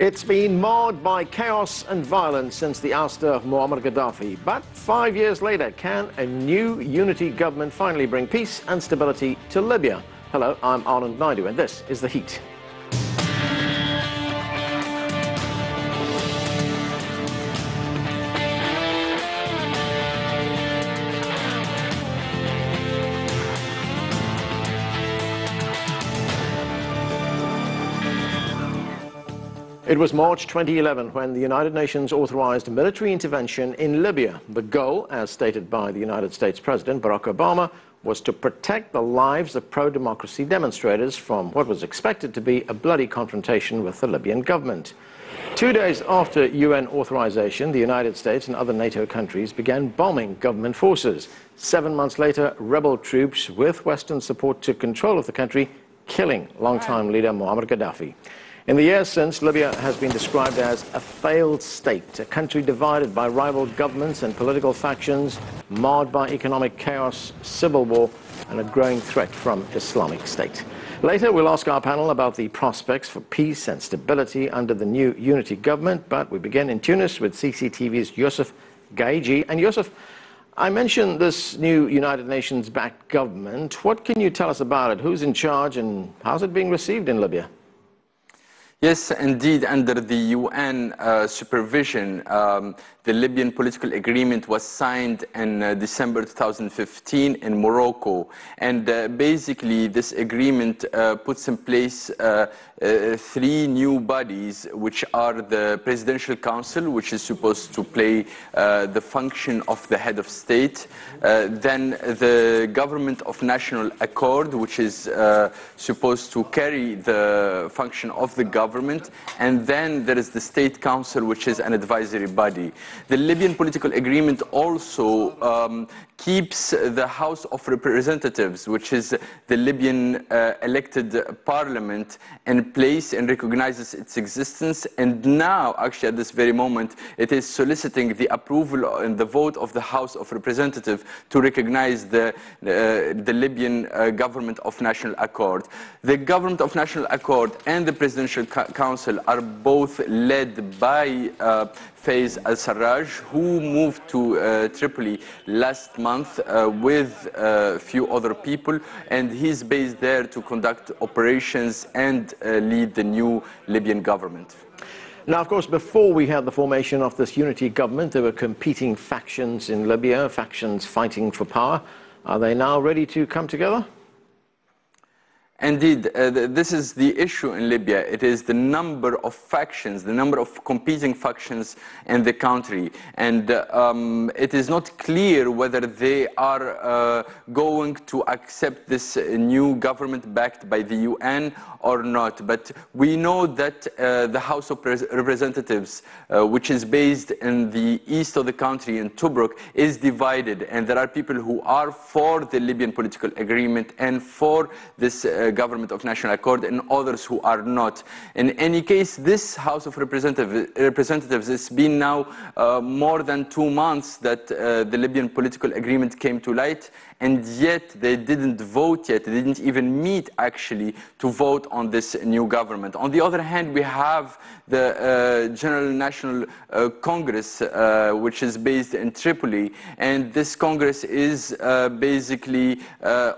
It's been marred by chaos and violence since the ouster of Muammar Gaddafi. But 5 years later, can a new unity government finally bring peace and stability to Libya? Hello, I'm Anand Naidu, and this is The Heat. It was March 2011 when the United Nations authorized military intervention in Libya. The goal, as stated by the United States President Barack Obama, was to protect the lives of pro-democracy demonstrators from what was expected to be a bloody confrontation with the Libyan government. 2 days after UN authorization, the United States and other NATO countries began bombing government forces. 7 months later, rebel troops with Western support took control of the country, killing longtime leader Muammar Gaddafi. In the years since, Libya has been described as a failed state, a country divided by rival governments and political factions, marred by economic chaos, civil war, and a growing threat from Islamic State. Later, we'll ask our panel about the prospects for peace and stability under the new unity government, but we begin in Tunis with CCTV's Youssef Gaigi. And Youssef, I mentioned this new United Nations-backed government. What can you tell us about it? Who's in charge and how's it being received in Libya? Yes, indeed, under the UN supervision, the Libyan political agreement was signed in December 2015 in Morocco. And basically, this agreement puts in place three new bodies, which are the Presidential Council, which is supposed to play the function of the head of state, then the Government of National Accord, which is supposed to carry the function of the government, and then there is the State Council, which is an advisory body. The Libyan political agreement also keeps the House of Representatives, which is the Libyan elected parliament, in place and recognizes its existence. And now, actually at this very moment, it is soliciting the approval and the vote of the House of Representatives to recognize the Libyan Government of National Accord. The Government of National Accord and the Presidential Council are both led by Faiz al-Sarraj, who moved to Tripoli last month with a few other people, and he's based there to conduct operations and lead the new Libyan government. Now, of course, before we had the formation of this unity government, there were competing factions in Libya, factions fighting for power. Are they now ready to come together? Indeed, this is the issue in Libya. It is the number of factions, the number of competing factions in the country. And it is not clear whether they are going to accept this new government backed by the UN or not. But we know that the House of Representatives, which is based in the east of the country, in Tobruk, is divided. And there are people who are for the Libyan political agreement and for this Government of National Accord, and others who are not. In any case, this House of Representatives, it's been now more than 2 months that the Libyan political agreement came to light, and yet they didn't vote yet. They didn't even meet, actually, to vote on this new government. On the other hand, we have the General National Congress, which is based in Tripoli, and this Congress is basically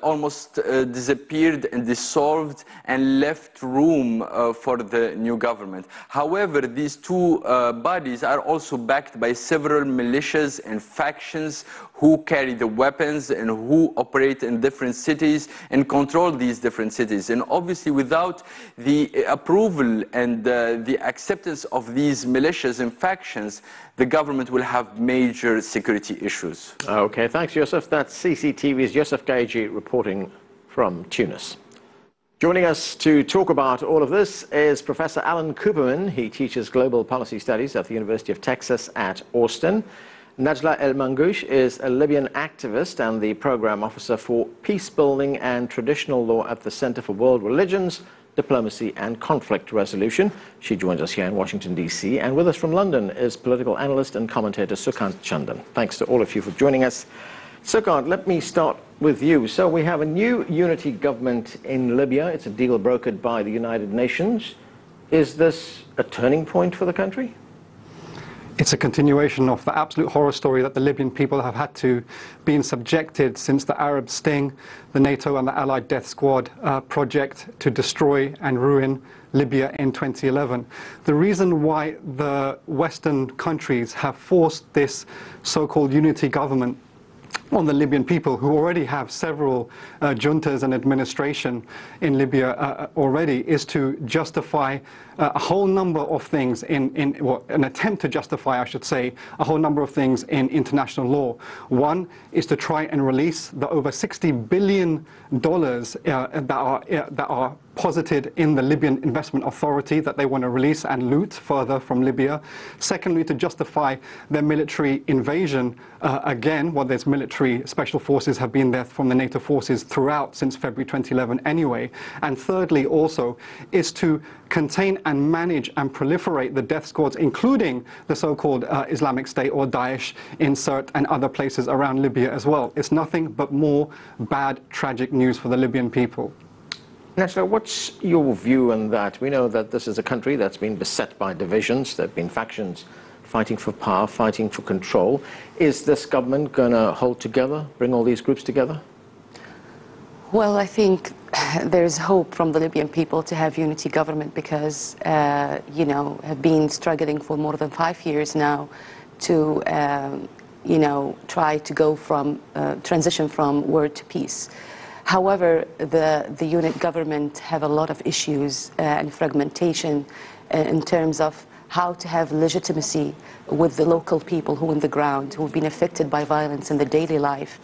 almost disappeared and dissolved and left room for the new government. However, these two bodies are also backed by several militias and factions who carry the weapons and who operate in different cities and control these different cities. And obviously, without the approval and the acceptance of these militias and factions, the government will have major security issues. Okay, thanks, Youssef. That's CCTV's Youssef Gaigi reporting from Tunis. Joining us to talk about all of this is Professor Alan Cooperman. He teaches global policy studies at the University of Texas at Austin. Najla El-Mangoush is a Libyan activist and the program officer for peace building and traditional law at the Center for World Religions, Diplomacy and Conflict Resolution. She joins us here in Washington, D.C. And with us from London is political analyst and commentator Sukant Chandan. Thanks to all of you for joining us. Sukant, let me start with you. So we have a new unity government in Libya. It's a deal brokered by the United Nations. Is this a turning point for the country? It's a continuation of the absolute horror story that the Libyan people have had to been subjected since the Arab Sting, the NATO and the Allied Death Squad project to destroy and ruin Libya in 2011. The reason why the Western countries have forced this so-called unity government on the Libyan people, who already have several juntas and administration in Libya already, is to justify a whole number of things well, an attempt to justify, I should say, a whole number of things in international law. One is to try and release the over $60 billion that are posited in the Libyan Investment Authority that they want to release and loot further from Libya. Secondly, to justify their military invasion again, while there's military special forces have been there from the NATO forces throughout since February 2011 anyway. And thirdly also is to contain and manage and proliferate the death squads, including the so-called Islamic State or Daesh in Sirte and other places around Libya as well. It's nothing but more bad, tragic news for the Libyan people. Nestor, what's your view on that? We know that this is a country that's been beset by divisions. There have been factions fighting for power, fighting for control. Is this government going to hold together, bring all these groups together? Well, I think there's hope from the Libyan people to have unity government because, you know, have been struggling for more than 5 years now to, you know, try to go from, transition from war to peace. However, the unit government have a lot of issues and fragmentation in terms of how to have legitimacy with the local people who on the ground, who have been affected by violence in their daily life,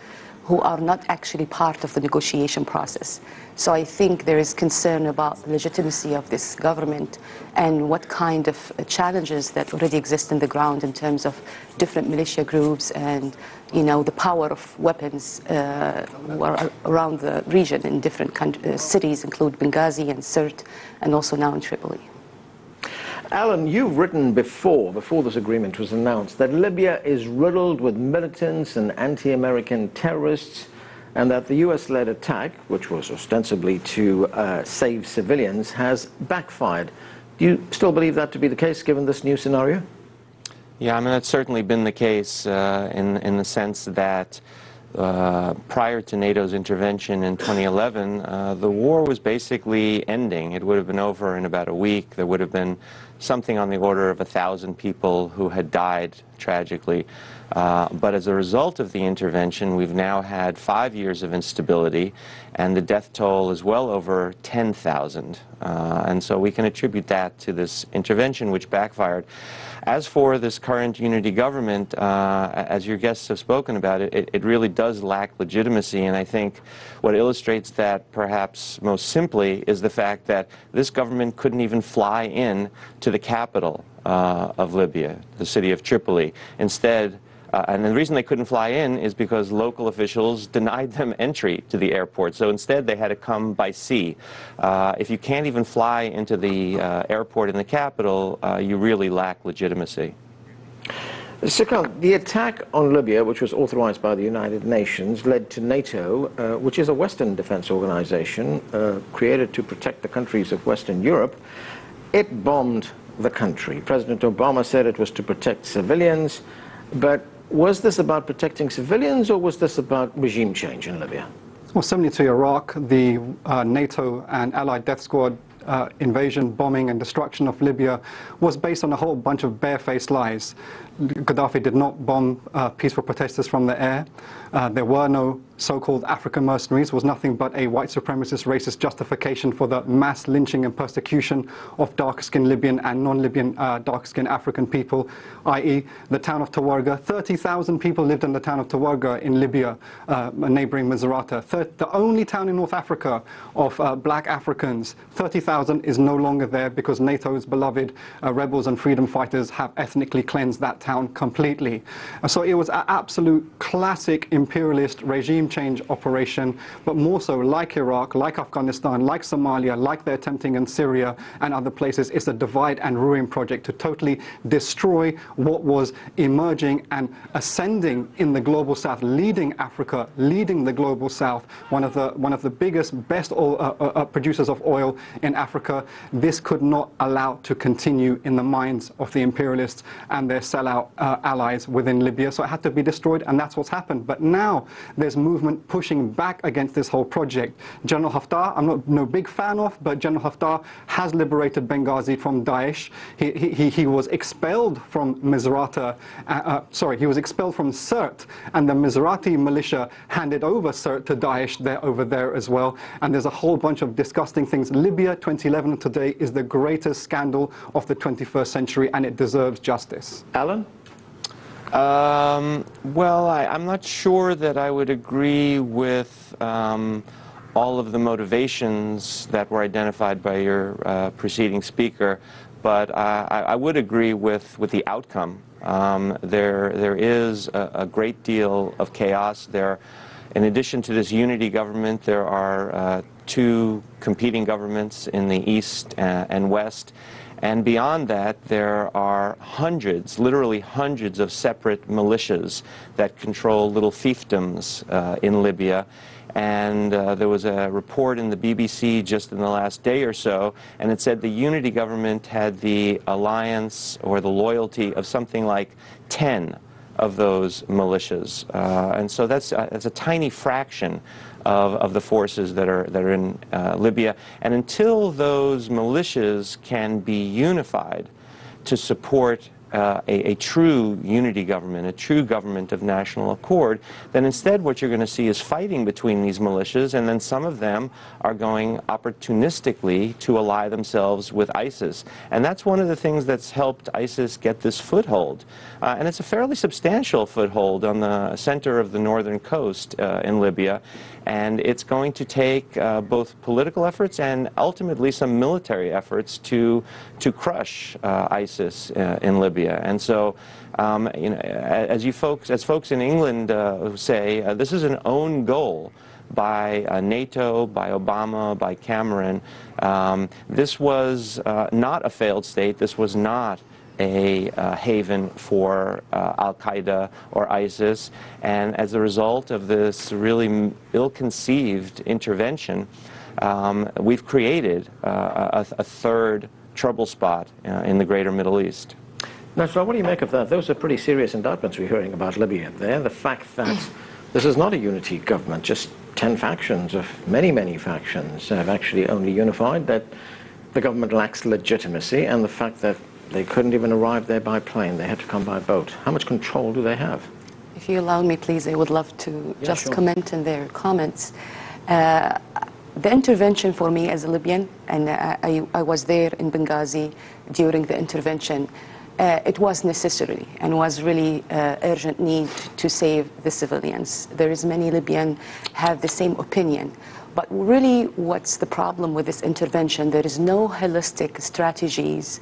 who are not actually part of the negotiation process. So I think there is concern about the legitimacy of this government and what kind of challenges that already exist in the ground in terms of different militia groups and, you know, the power of weapons around the region in different cities, include Benghazi and Sirte, and also now in Tripoli. Alan, you've written before this agreement was announced, that Libya is riddled with militants and anti-American terrorists, and that the US-led attack, which was ostensibly to save civilians, has backfired. Do you still believe that to be the case, given this new scenario? Yeah, I mean, that's certainly been the case in the sense that prior to NATO's intervention in 2011, the war was basically ending. It would have been over in about a week. There would have been something on the order of 1,000 people who had died tragically. But as a result of the intervention, we've now had 5 years of instability, and the death toll is well over 10,000. And so we can attribute that to this intervention, which backfired. As for this current unity government, as your guests have spoken about it, it really does lack legitimacy, and I think what illustrates that perhaps most simply is the fact that this government couldn't even fly in to the capital of Libya, the city of Tripoli. Instead, and the reason they couldn't fly in is because local officials denied them entry to the airport. So instead, they had to come by sea. If you can't even fly into the airport in the capital, you really lack legitimacy. Serkan, the attack on Libya, which was authorized by the United Nations, led to NATO, which is a Western defense organization created to protect the countries of Western Europe. It bombed the country. President Obama said it was to protect civilians, but was this about protecting civilians, or was this about regime change in Libya? Well, similarly to Iraq, the NATO and Allied Death Squad invasion, bombing and destruction of Libya was based on a whole bunch of barefaced lies. Gaddafi did not bomb peaceful protesters from the air. There were no so-called African mercenaries. It was nothing but a white supremacist racist justification for the mass lynching and persecution of dark-skinned Libyan and non-Libyan dark-skinned African people, i.e. the town of Tawarga. 30,000 people lived in the town of Tawarga in Libya, neighboring Misrata. The only town in North Africa of black Africans. 30,000 is no longer there because NATO's beloved rebels and freedom fighters have ethnically cleansed that town. town completely. So it was an absolute classic imperialist regime change operation, but more so like Iraq, like Afghanistan, like Somalia, like they're attempting in Syria and other places. It's a divide and ruin project to totally destroy what was emerging and ascending in the global south, leading Africa, leading the global south, one of the biggest, best oil, producers of oil in Africa. This could not allow to continue in the minds of the imperialists and their sellout allies within Libya. So it had to be destroyed, and that's what's happened. But now there's movement pushing back against this whole project. General Haftar, I'm no big fan of, but General Haftar has liberated Benghazi from Daesh. He was expelled from Misrata, he was expelled from Sirte, and the Mizrati militia handed over Sirte to Daesh over there as well. And there's a whole bunch of disgusting things. Libya 2011 today is the greatest scandal of the 21st century, and it deserves justice. Alan? Well, I'm not sure that I would agree with all of the motivations that were identified by your preceding speaker, but I would agree with the outcome. There is a great deal of chaos there. In addition to this unity government, there are two competing governments in the east and west. And beyond that, there are hundreds, literally hundreds of separate militias that control little fiefdoms in Libya. And there was a report in the BBC just in the last day or so, and it said the unity government had the alliance or the loyalty of something like 10 of those militias. And so that's a tiny fraction of the forces that are in Libya. And until those militias can be unified to support a true unity government, a true government of national accord, then instead what you're going to see is fighting between these militias, and then some of them are going opportunistically to ally themselves with ISIS. And that's one of the things that's helped ISIS get this foothold. And it's a fairly substantial foothold on the center of the northern coast in Libya. And it's going to take both political efforts and ultimately some military efforts to crush ISIS in Libya. And so, you know, as folks in England say, this is an own goal by NATO, by Obama, by Cameron. This was not a failed state. This was not a haven for Al-Qaeda or ISIS, and as a result of this really ill-conceived intervention, we've created a third trouble spot in the greater Middle East. Now, so what do you make of that? Those are pretty serious indictments we're hearing about Libya there. The fact that this is not a unity government, just 10 factions of many, many factions have actually only unified, that the government lacks legitimacy, and the fact that they couldn't even arrive there by plane. They had to come by boat. How much control do they have? If you allow me, please, I would love to just comment on their comments. The intervention for me as a Libyan, and I was there in Benghazi during the intervention, it was necessary and was really urgent need to save the civilians. There is many Libyans have the same opinion. But really, what's the problem with this intervention? There is no holistic strategies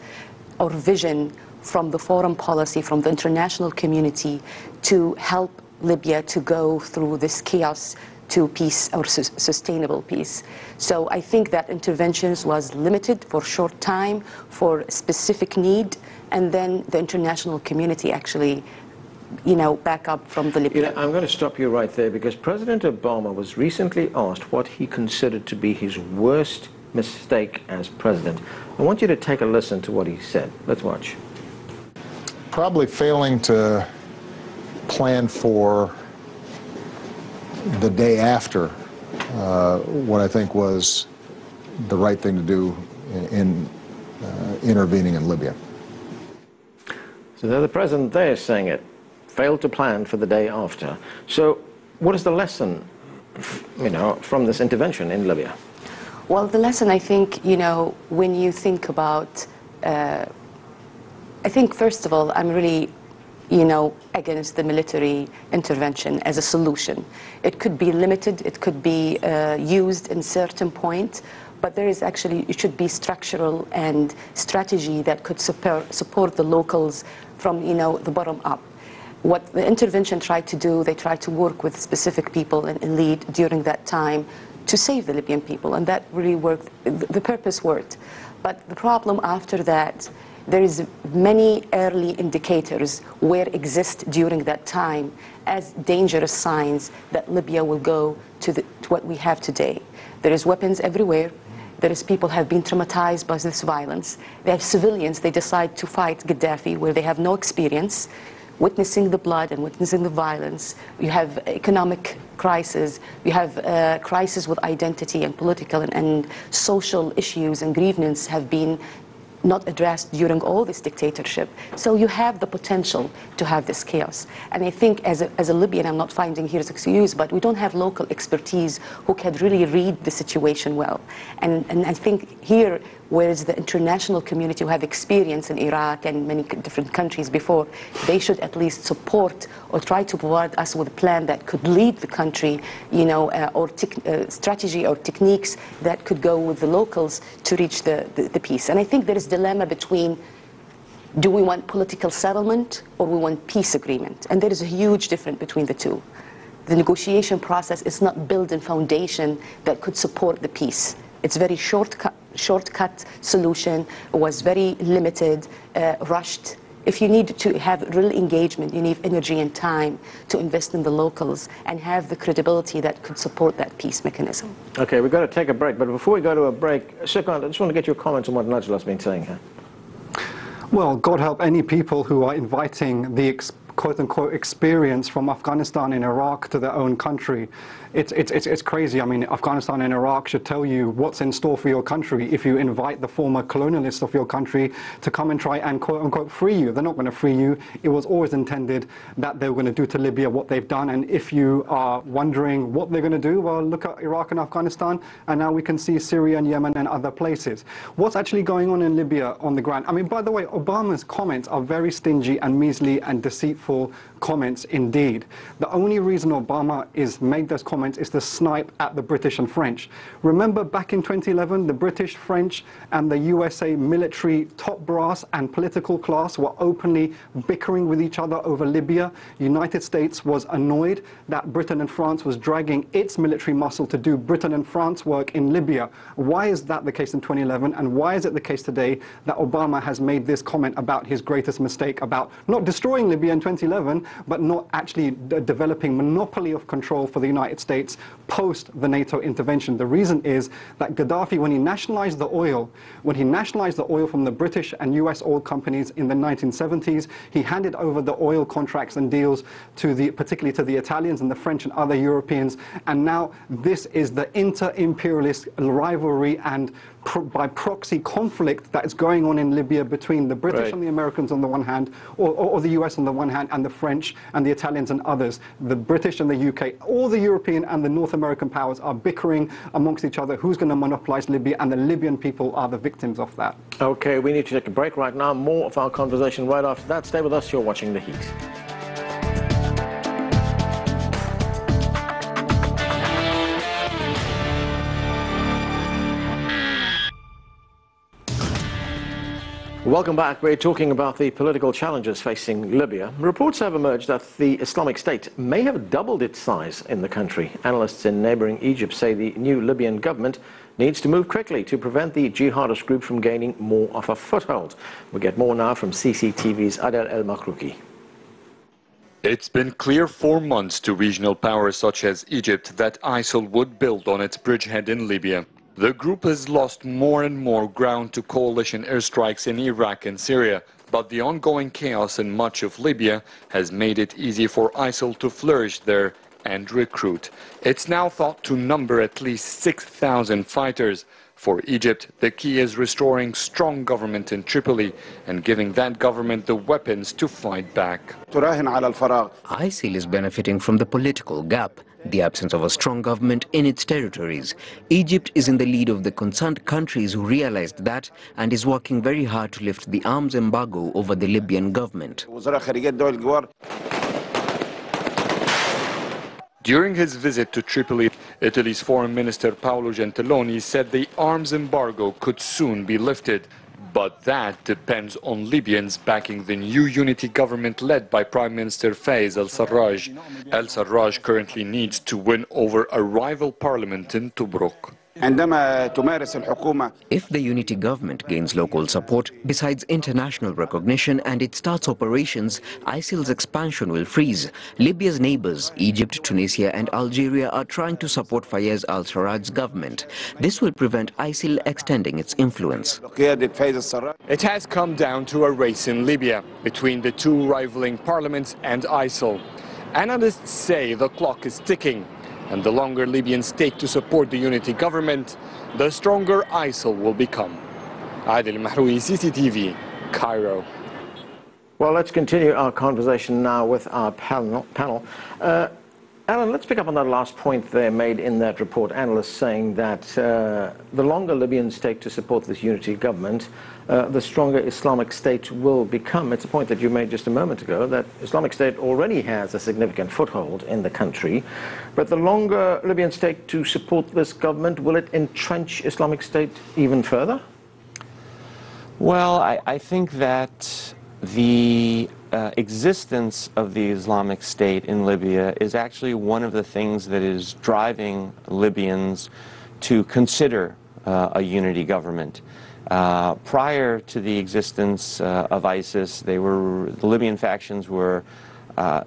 or vision from the foreign policy, from the international community, to help Libya to go through this chaos to peace or sustainable peace. So I think that interventions was limited for short time, for specific need, and then the international community actually, you know, back up from the Libya. You know, I'm going to stop you right there, because President Obama was recently asked what he considered to be his worst mistake as president. I want you to take a listen to what he said. Let's watch. Probably failing to plan for the day after what I think was the right thing to do in intervening in Libya. So the president there is saying it. Failed to plan for the day after. So what is the lesson, you know, from this intervention in Libya? Well, the lesson, I think, you know, when you think about, I think, first of all, I'm really, you know, against the military intervention as a solution. It could be limited, it could be used in certain point, but there is actually, it should be structural and strategy that could support the locals from, the bottom up. What the intervention tried to do, they tried to work with specific people and lead during that time to save the Libyan people, and that really worked. The purpose worked. But the problem after that, there is many early indicators where exist during that time as dangerous signs that Libya will go to what we have today. There is weapons everywhere. There is people have been traumatized by this violence. They have civilians, they decide to fight Gaddafi where they have no experience, witnessing the blood and witnessing the violence. You have economic crisis, you have crisis with identity, and political and social issues and grievances have been not addressed during all this dictatorship. So you have the potential to have this chaos. And I think as a Libyan, I'm not finding here as excuse, but we don't have local expertise who can really read the situation well. And I think here, whereas the international community who have experience in Iraq and many different countries before, they should at least support or try to provide us with a plan that could lead the country, or strategy or techniques that could go with the locals to reach the peace. And I think there is a dilemma between, do we want political settlement or we want peace agreement? And there is a huge difference between the two. The negotiation process is not built in foundation that could support the peace. It's very shortcut solution. It was very limited, rushed. If you need to have real engagement, you need energy and time to invest in the locals and have the credibility that could support that peace mechanism. Okay, we've got to take a break, but before we go to a break, Shrikant, I just want to get your comments on what Najla's been saying here. Well, God help any people who are inviting the quote-unquote experience from Afghanistan and Iraq to their own country. It's crazy. I mean, Afghanistan and Iraq should tell you what's in store for your country if you invite the former colonialists of your country to come and try and quote-unquote free you. They're not going to free you. It was always intended that they were going to do to Libya what they've done. And if you are wondering what they're going to do, well, look at Iraq and Afghanistan, and now we can see Syria and Yemen and other places. What's actually going on in Libya on the ground? I mean, by the way, Obama's comments are very stingy and measly and deceitful comments indeed. The only reason Obama is made those comments is to snipe at the British and French. Remember back in 2011, the British, French and the USA military top brass and political class were openly bickering with each other over Libya. United States was annoyed that Britain and France was dragging its military muscle to do Britain and France work in Libya. Why is that the case in 2011, and why is it the case today that Obama has made this comment about his greatest mistake, about not destroying Libya in 2011, but not actually developing monopoly of control for the United States post the NATO intervention? The reason is that Gaddafi, when he nationalized the oil from the British and US oil companies in the 1970s, he handed over the oil contracts and deals to particularly to the Italians and the French and other Europeans, and now this is the inter-imperialist rivalry and by proxy conflict that is going on in Libya between the British and the Americans on the one hand, or the US on the one hand, and the French and the Italians and others. The British and the UK, all the European and the North American powers are bickering amongst each other who's going to monopolize Libya, and the Libyan people are the victims of that. Okay, we need to take a break right now. More of our conversation right after that. Stay with us. You're watching The Heat. Welcome back. We're talking about the political challenges facing Libya. Reports have emerged that the Islamic State may have doubled its size in the country. Analysts in neighboring Egypt say the new Libyan government needs to move quickly to prevent the jihadist group from gaining more of a foothold. We get more now from CCTV's Adel El Makhrouki. It's been clear for months to regional powers such as Egypt that ISIL would build on its bridgehead in Libya. The group has lost more and more ground to coalition airstrikes in Iraq and Syria, but the ongoing chaos in much of Libya has made it easy for ISIL to flourish there and recruit. It's now thought to number at least 6,000 fighters. For Egypt, the key is restoring strong government in Tripoli and giving that government the weapons to fight back. ISIL is benefiting from the political gap, the absence of a strong government in its territories. Egypt is in the lead of the concerned countries who realized that and is working very hard to lift the arms embargo over the Libyan government. During his visit to Tripoli, Italy's Foreign Minister Paolo Gentiloni said the arms embargo could soon be lifted. But that depends on Libyans backing the new unity government led by Prime Minister Fayez al-Sarraj. Al-Sarraj currently needs to win over a rival parliament in Tobruk. If the unity government gains local support, besides international recognition, and it starts operations, ISIL's expansion will freeze. Libya's neighbors, Egypt, Tunisia and Algeria, are trying to support Fayez al-Sarraj's government. This will prevent ISIL extending its influence. It has come down to a race in Libya between the two rivaling parliaments and ISIL. Analysts say the clock is ticking. And the longer Libyans take to support the unity government, the stronger ISIL will become. Adil Mahroui, CCTV, Cairo. Well, let's continue our conversation now with our panel. Alan, let's pick up on that last point there made in that report. Analysts saying that the longer Libyans take to support this unity government, the stronger Islamic State will become. It's a point that you made just a moment ago, that Islamic State already has a significant foothold in the country. But the longer Libyans take to support this government, will it entrench Islamic State even further? Well, I think that the existence of the Islamic State in Libya is actually one of the things that is driving Libyans to consider a unity government. Prior to the existence of ISIS, the Libyan factions were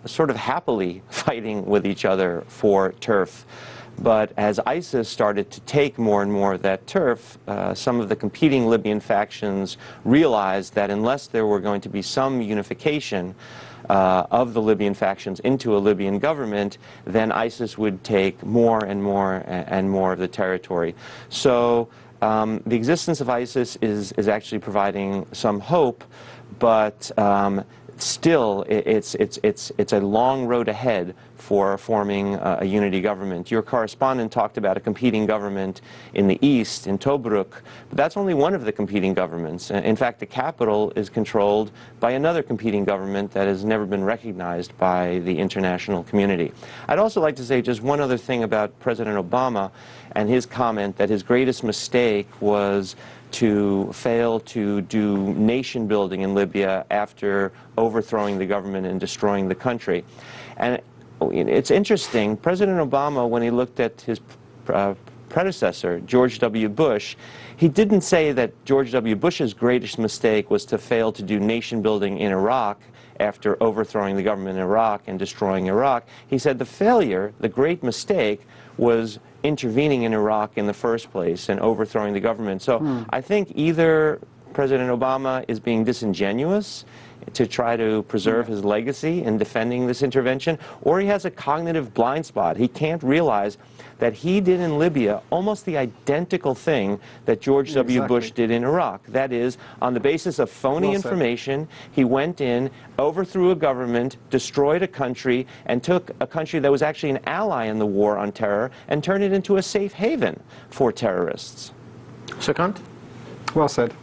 sort of happily fighting with each other for turf. But as ISIS started to take more and more of that turf, some of the competing Libyan factions realized that unless there were going to be some unification of the Libyan factions into a Libyan government, then ISIS would take more and more and more of the territory. So the existence of ISIS is actually providing some hope, but still, it's a long road ahead for forming a unity government. Your correspondent talked about a competing government in the east, in Tobruk, but that's only one of the competing governments. In fact, the capital is controlled by another competing government that has never been recognized by the international community. I'd also like to say just one other thing about President Obama and his comment that his greatest mistake was to fail to do nation building in Libya after overthrowing the government and destroying the country. And it's interesting, President Obama, when he looked at his predecessor, George W. Bush, he didn't say that George W. Bush's greatest mistake was to fail to do nation building in Iraq after overthrowing the government in Iraq and destroying Iraq. He said the failure, the great mistake, was intervening in Iraq in the first place and overthrowing the government. So I think either President Obama is being disingenuous to try to preserve his legacy in defending this intervention, or he has a cognitive blind spot. He can't realize that he did in Libya almost the identical thing that George W. Bush did in Iraq. That is, on the basis of phony information, he went in, overthrew a government, destroyed a country, and took a country that was actually an ally in the war on terror and turned it into a safe haven for terrorists. Shrikant? Well said.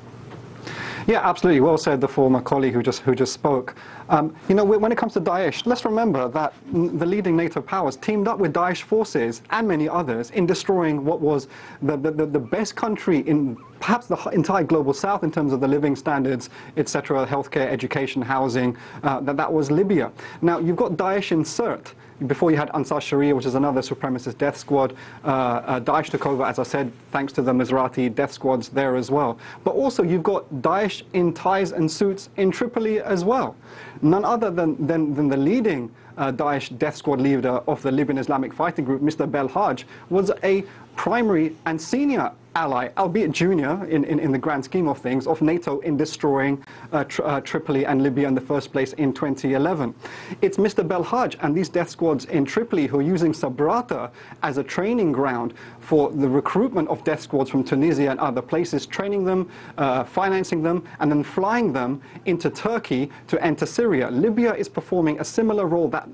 Yeah, absolutely. Well said, the former colleague who just spoke. You know, when it comes to Daesh, let's remember that the leading NATO powers teamed up with Daesh forces and many others in destroying what was the best country in perhaps the entire global south in terms of the living standards, etc., healthcare, education, housing. That was Libya. Now, you've got Daesh in Sirte. Before you had Ansar Sharia, which is another supremacist death squad. Daesh took over, as I said, thanks to the Mizrati death squads there as well. But also you've got Daesh in ties and suits in Tripoli as well. None other than the leading Daesh death squad leader of the Libyan Islamic Fighting Group, Mr. Belhaj, was a primary and senior ally, albeit junior in the grand scheme of things, of NATO in destroying Tripoli and Libya in the first place in 2011. It's Mr. Belhaj and these death squads in Tripoli who are using Sabrata as a training ground for the recruitment of death squads from Tunisia and other places, training them, financing them, and then flying them into Turkey to enter Syria. Libya is performing a similar role that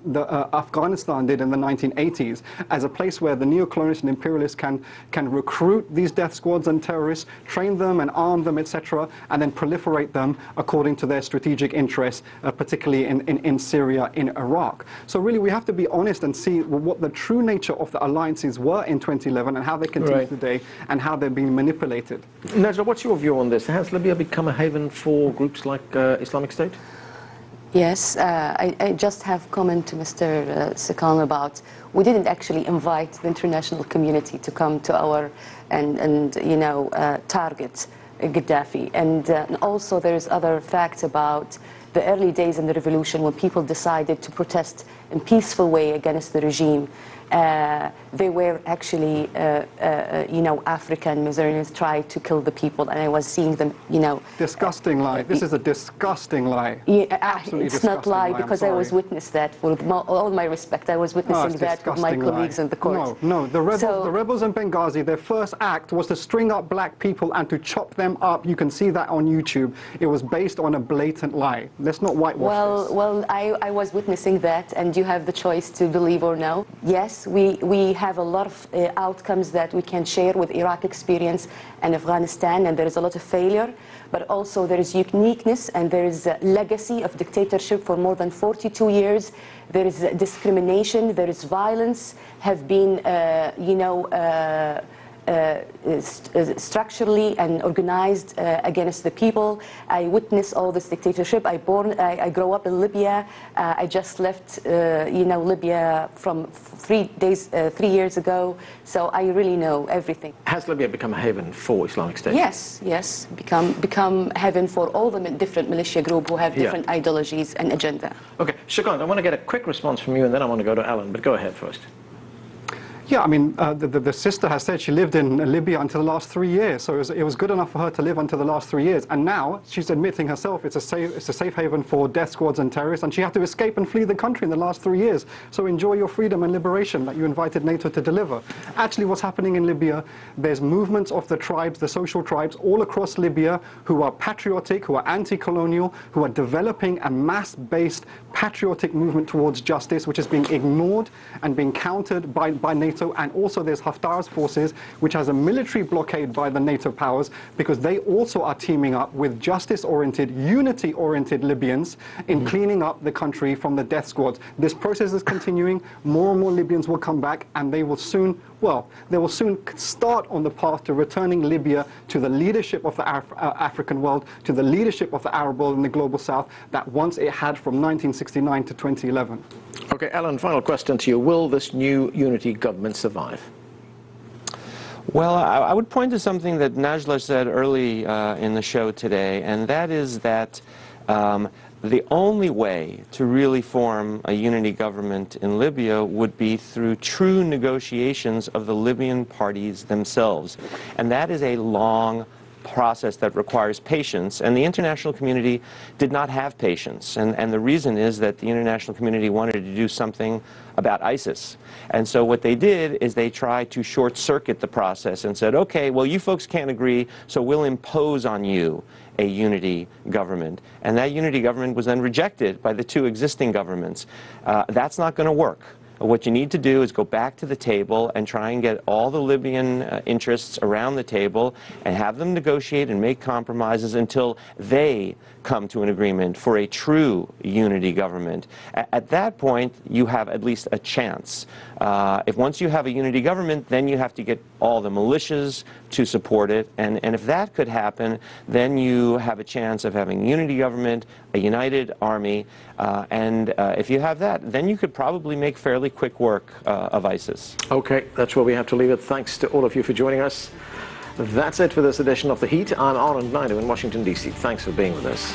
Afghanistan did in the 1980s as a place where the neo-colonialists and imperialists can recruit these death death squads and terrorists, train them and arm them, etc., and then proliferate them according to their strategic interests, particularly in Syria, in Iraq. So really we have to be honest and see what the true nature of the alliances were in 2011 and how they continue today and how they're being manipulated. Najla, what's your view on this? Has Libya become a haven for groups like Islamic State? Yes, I just have comment to Mr. Sekan about we didn't actually invite the international community to come to our and target Gaddafi. And also there's other facts about the early days in the revolution when people decided to protest in peaceful way against the regime. They were actually, African mercenaries tried to kill the people, and I was seeing them, Disgusting lie. This is a disgusting lie. It's not lie because I was witness that. With all my respect, I was witnessing that with my colleagues in the court. No. The rebels in Benghazi, their first act was to string up black people and to chop them up. You can see that on YouTube. It was based on a blatant lie. Let's not whitewash this. Well, I was witnessing that, and you have the choice to believe or no. Yes, we have a lot of outcomes that we can share with Iraq experience and Afghanistan, and there is a lot of failure, but also there is uniqueness and there is a legacy of dictatorship for more than 42 years. There is discrimination, there is violence, have been, structurally and organized against the people. I witnessed all this dictatorship. I grew up in Libya. I just left, Libya from 3 years ago. So I really know everything. Has Libya become a haven for Islamic State? Yes. Become haven for all the different militia groups who have different ideologies and agenda. Okay, Sekan, I want to get a quick response from you, and then I want to go to Alan. But go ahead first. Yeah, I mean, the sister has said she lived in Libya until the last 3 years, so it was good enough for her to live until the last 3 years. And now she's admitting herself it's a safe haven for death squads and terrorists, and she had to escape and flee the country in the last 3 years. So enjoy your freedom and liberation that you invited NATO to deliver. Actually, what's happening in Libya, there's movements of the tribes, the social tribes, all across Libya who are patriotic, who are anti-colonial, who are developing a mass-based patriotic movement towards justice, which is being ignored and being countered by NATO. And also there's Haftar's forces, which has a military blockade by the NATO powers, because they also are teaming up with justice-oriented, unity-oriented Libyans in cleaning up the country from the death squads. This process is continuing. More and more Libyans will come back, and they will soon start on the path to returning Libya to the leadership of the African world, to the leadership of the Arab world and the global south that once it had from 1969 to 2011. Okay, Alan, final question to you. Will this new unity government survive? Well, I would point to something that Najla said early in the show today, and that is that the only way to really form a unity government in Libya would be through true negotiations of the Libyan parties themselves. And that is a long process that requires patience, and the international community did not have patience. And the reason is that the international community wanted to do something about ISIS. And so what they did is they tried to short-circuit the process and said, okay, well, you folks can't agree, so we'll impose on you a unity government. And that unity government was then rejected by the two existing governments. That's not going to work. What you need to do is go back to the table and try and get all the Libyan interests around the table and have them negotiate and make compromises until they come to an agreement for a true unity government. At that point, you have at least a chance. If once you have a unity government, then you have to get all the militias to support it, and if that could happen, then you have a chance of having a unity government, a united army, and if you have that, then you could probably make fairly quick work of ISIS. Okay, that's where we have to leave it. Thanks to all of you for joining us. That's it for this edition of The Heat. I'm Anand Naidu in Washington, D.C. Thanks for being with us.